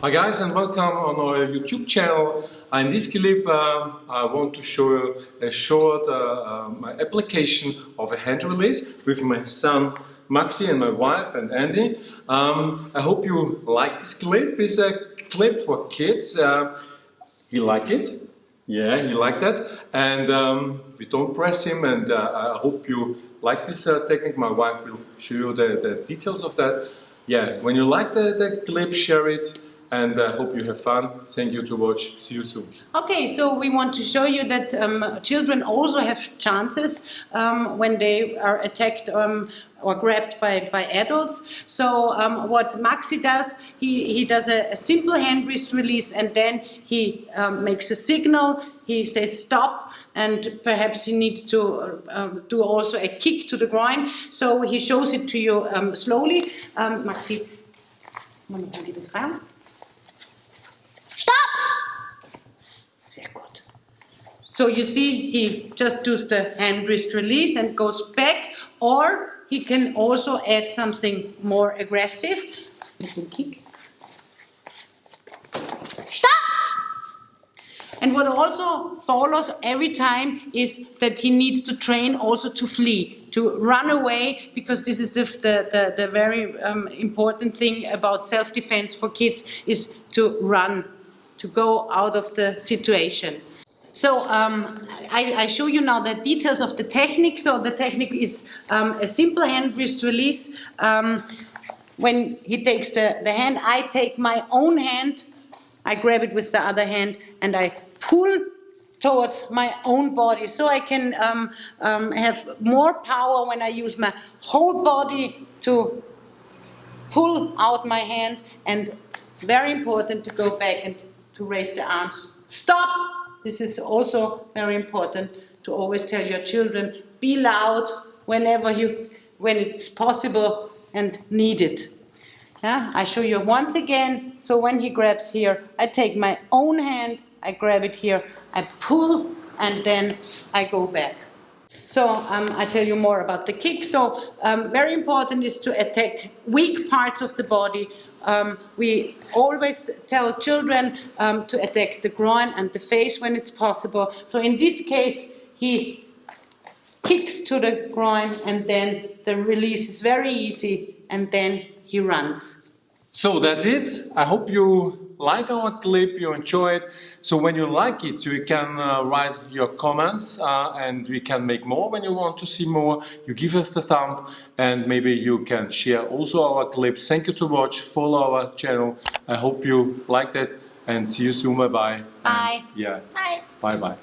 Hi guys, and welcome on our YouTube channel. In this clip I want to show you a short application of a hand release with my son Maxi and my wife and Andy. I hope you like this clip. It's a clip for kids. He liked it. Yeah, he liked that. And we don't press him, and I hope you like this technique. My wife will show you the details of that. Yeah, when you like the clip, share it, and I hope you have fun. Thank you to watch. See you soon. Okay, so we want to show you that children also have chances when they are attacked or grabbed by adults. So what Maxi does, he does a simple hand wrist release, and then he makes a signal. He says stop, and perhaps he needs to do also a kick to the groin. So he shows it to you slowly. Maxi, Stop! Sehr gut. So you see, he just does the hand wrist release and goes back, or he can also add something more aggressive. You can kick. Stop! And what also follows every time is that he needs to train also to flee, to run away, because this is the very important thing about self-defense for kids, is to run, to go out of the situation. So I show you now the details of the technique. So the technique is a simple hand wrist release. When he takes the hand, I take my own hand, I grab it with the other hand, and I pull towards my own body, so I can have more power when I use my whole body to pull out my hand. And very important to go back and to raise the arms. Stop! This is also very important to always tell your children, be loud when it's possible and needed. Yeah? I show you once again. So when he grabs here, I take my own hand, I grab it here, I pull, and then I go back. So I tell you more about the kick. So very important is to attack weak parts of the body. We always tell children to attack the groin and the face when it's possible. So in this case, he kicks to the groin, and then the release is very easy, and then he runs. So that's it. I hope you like our clip, you enjoy it. So when you like it, you can write your comments and we can make more. When you want to see more, you give us the thumb, and maybe you can share also our clips. Thank you to watch, follow our channel. I hope you like that, and see you soon. Bye bye. Bye. And, yeah. Bye. Bye bye.